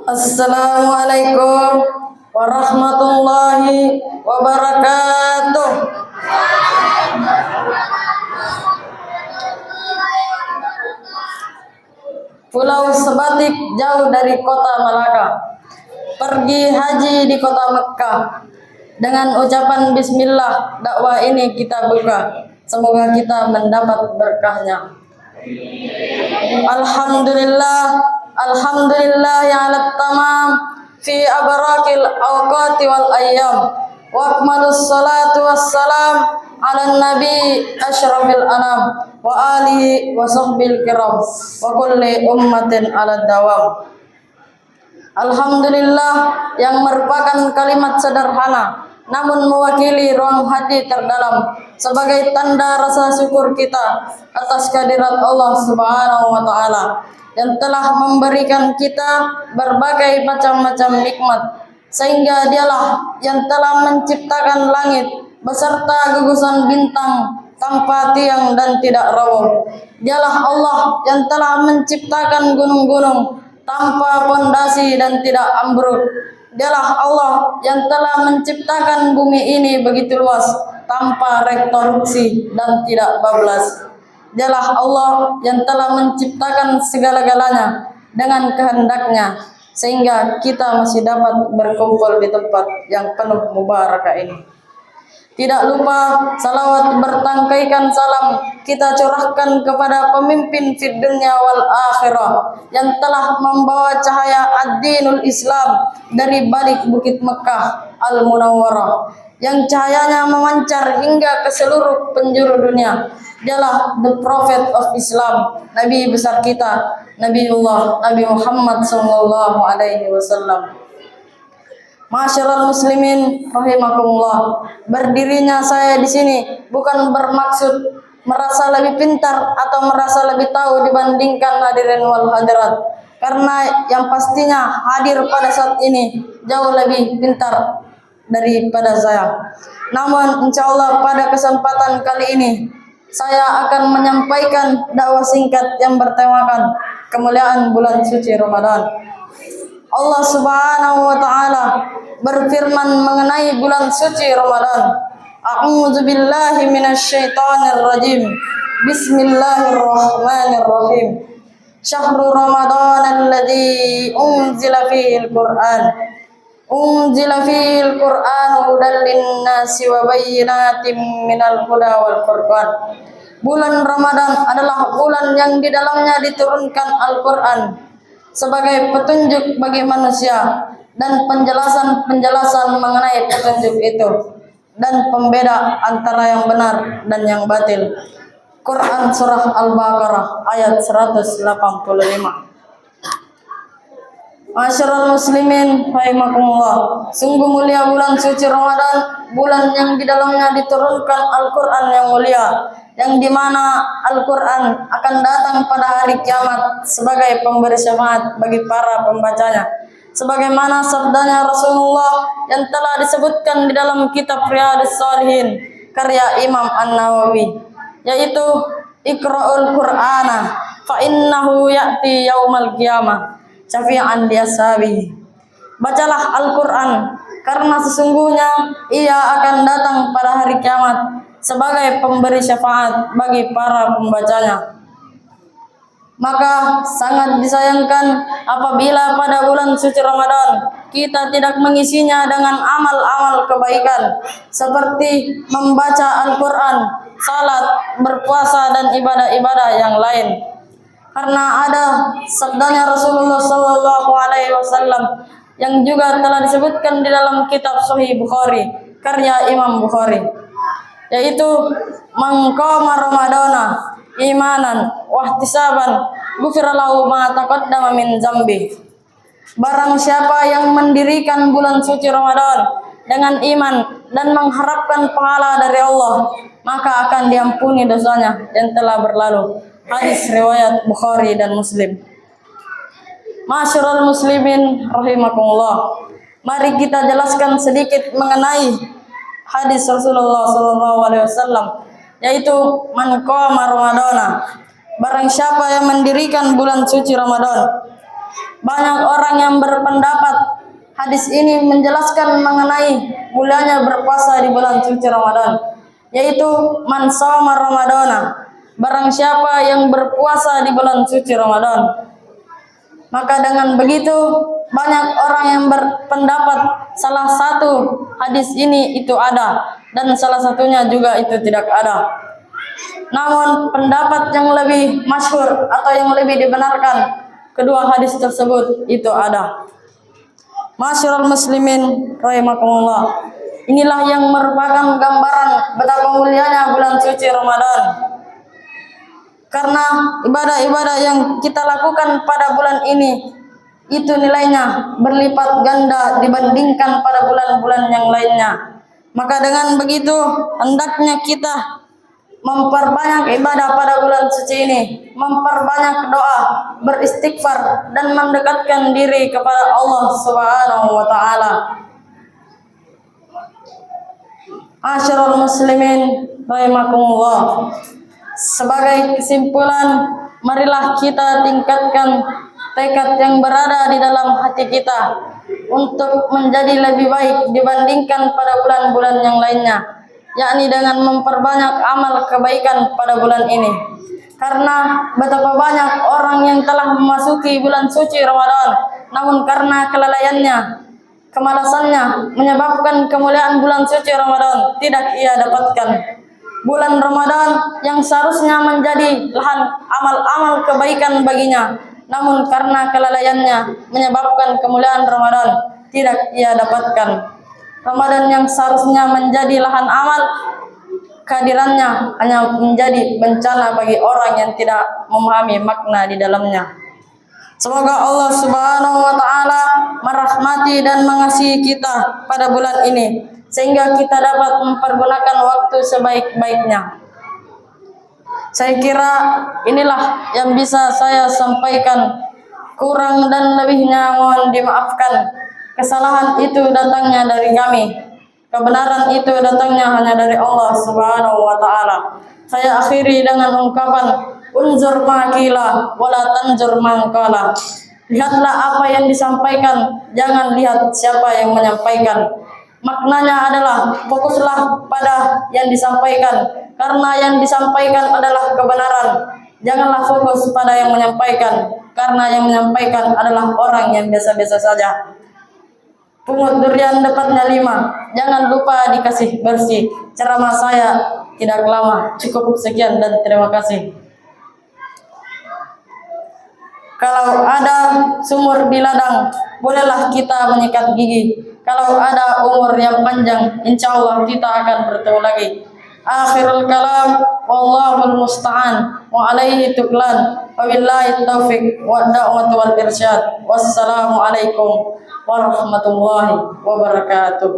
Assalamualaikum warahmatullahi wabarakatuh. Pulau Sebatik jauh dari kota Malaka, pergi haji di kota Mekkah. Dengan ucapan bismillah, dakwah ini kita buka. Semoga kita mendapat berkahnya. Alhamdulillah, alhamdulillah ya alat tamam fi abrakil awqati wal ayyam. Wa akmalus salatu wassalam ala nabi asyrafil anam wa alihi wa sahbil kiram wa kulli ummatin ala dawam. Alhamdulillah yang merupakan kalimat sederhana namun mewakili ruang hati terdalam sebagai tanda rasa syukur kita atas kehadirat Allah Subhanahu wa taala yang telah memberikan kita berbagai macam-macam nikmat, sehingga dialah yang telah menciptakan langit beserta gugusan bintang tanpa tiang dan tidak rawoh. Dialah Allah yang telah menciptakan gunung-gunung tanpa pondasi dan tidak ambruk. Dialah Allah yang telah menciptakan bumi ini begitu luas tanpa retorsi dan tidak bablas. Dialah Allah yang telah menciptakan segala-galanya dengan kehendaknya sehingga kita masih dapat berkumpul di tempat yang penuh mubarakah ini. Tidak lupa salawat bertangkaikan salam kita curahkan kepada pemimpin fid dunya wal akhirah yang telah membawa cahaya ad-dinul Islam dari balik bukit Mekah Al-Munawwarah yang cahayanya memancar hingga ke seluruh penjuru dunia. Dialah the prophet of Islam, Nabi besar kita, Nabiullah Nabi Muhammad sallallahu alaihi wasallam. Masyarul muslimin rahimakumullah. Berdirinya saya di sini bukan bermaksud merasa lebih pintar atau merasa lebih tahu dibandingkan hadirin wal hadirat. Karena yang pastinya hadir pada saat ini jauh lebih pintar daripada saya. Namun insyaallah pada kesempatan kali ini saya akan menyampaikan dakwah singkat yang bertemakan kemuliaan bulan suci Ramadan. Allah Subhanahu wa taala berfirman mengenai bulan suci Ramadan. A'udzu billahi minasyaitonir rajim. Bismillahirrahmanirrahim. Syahrul Ramadan alladzi unzila fihi al-Qur'an. Unzila fihi al-Qur'an hudan lin-nasi wa bayyinatin minal huda wal furqan. Bulan Ramadan adalah bulan yang di dalamnya diturunkan Al-Qur'an sebagai petunjuk bagi manusia dan penjelasan-penjelasan mengenai petunjuk itu dan pembeda antara yang benar dan yang batil. Quran surah Al-Baqarah ayat 185. Masyarul muslimin rahimakumullah. Sungguh mulia bulan suci Ramadan, bulan yang di dalamnya diturunkan Al-Qur'an yang mulia, yang dimana Al-Quran akan datang pada hari kiamat sebagai pemberi syafaat bagi para pembacanya. Sebagaimana sabdanya Rasulullah yang telah disebutkan di dalam kitab Riyadhus Shalihin karya Imam An-Nawawi, yaitu Iqra'ul Qur'ana fa innahu ya'ti yaumal qiyamah syafi'an li ashabihi. Bacalah Al-Quran karena sesungguhnya ia akan datang pada hari kiamat sebagai pemberi syafaat bagi para pembacanya. Maka sangat disayangkan apabila pada bulan suci Ramadan kita tidak mengisinya dengan amal-amal kebaikan seperti membaca Al-Quran, salat, berpuasa dan ibadah-ibadah yang lain. Karena ada sabdanya Rasulullah sallallahu alaihi wasallam yang juga telah disebutkan di dalam kitab Sahih Bukhari karya Imam Bukhari, yaitu man qama ramadana imanan wa ihtisaban ghufira lahu ma taqaddama min dzambi. Barang siapa yang mendirikan bulan suci Ramadan dengan iman dan mengharapkan pahala dari Allah, maka akan diampuni dosanya yang telah berlalu. Hadis riwayat Bukhari dan Muslim. Masyarul muslimin rahimakumullah. Mari kita jelaskan sedikit mengenai hadis Rasulullah SAW, yaitu man qama ramadana. Barang siapa yang mendirikan bulan suci Ramadan, Banyak orang yang berpendapat hadis ini menjelaskan mengenai mulianya berpuasa di bulan suci Ramadan, yaitu man shoma ramadana, barang siapa yang berpuasa di bulan suci Ramadan. Maka dengan begitu banyak orang yang berpendapat salah satu hadis ini itu ada dan salah satunya juga itu tidak ada. Namun pendapat yang lebih masyhur atau yang lebih dibenarkan, kedua hadis tersebut itu ada. Masyarul muslimin rahimakumullah. Inilah yang merupakan gambaran betapa mulianya bulan suci Ramadan. Karena ibadah-ibadah yang kita lakukan pada bulan ini itu nilainya berlipat ganda dibandingkan pada bulan-bulan yang lainnya. Maka dengan begitu hendaknya kita memperbanyak ibadah pada bulan suci ini, memperbanyak doa, beristighfar dan mendekatkan diri kepada Allah Subhanahu wa taala. Masyarul muslimin rahimakumullah. Sebagai kesimpulan, marilah kita tingkatkan tekad yang berada di dalam hati kita untuk menjadi lebih baik dibandingkan pada bulan-bulan yang lainnya, yakni dengan memperbanyak amal kebaikan pada bulan ini. Karena betapa banyak orang yang telah memasuki bulan suci Ramadan, namun karena kelalaiannya, kemalasannya menyebabkan kemuliaan bulan suci Ramadan tidak ia dapatkan. Bulan Ramadan yang seharusnya menjadi lahan amal-amal kebaikan baginya, namun karena kelalaiannya menyebabkan kemuliaan Ramadan tidak ia dapatkan. Ramadan yang seharusnya menjadi lahan amal, kehadirannya hanya menjadi bencana bagi orang yang tidak memahami makna di dalamnya. Semoga Allah Subhanahu wa taala merahmati dan mengasihi kita pada bulan ini sehingga kita dapat mempergunakan waktu sebaik-baiknya. Saya kira inilah yang bisa saya sampaikan. Kurang dan lebihnya mohon dimaafkan. Kesalahan itu datangnya dari kami. Kebenaran itu datangnya hanya dari Allah Subhanahu wa taala. Saya akhiri dengan ungkapan unzur maqila wala tanzur mangqala. Lihatlah apa yang disampaikan, jangan lihat siapa yang menyampaikan. Maknanya adalah fokuslah pada yang disampaikan, karena yang disampaikan adalah kebenaran. Janganlah fokus pada yang menyampaikan, karena yang menyampaikan adalah orang yang biasa-biasa saja. Pungut durian dapatnya 5, jangan lupa dikasih bersih. Ceramah saya tidak lama, cukup sekian dan terima kasih. Kalau ada sumur di ladang, bolehlah kita menyikat gigi. Kalau ada umur yang panjang, insya Allah kita akan bertemu lagi. Akhirul kalam, wallahul musta'an, wa alaihi tuklan, wa billahi taufiq, wa da'watu wal irsyad. Wassalamualaikum warahmatullahi wabarakatuh.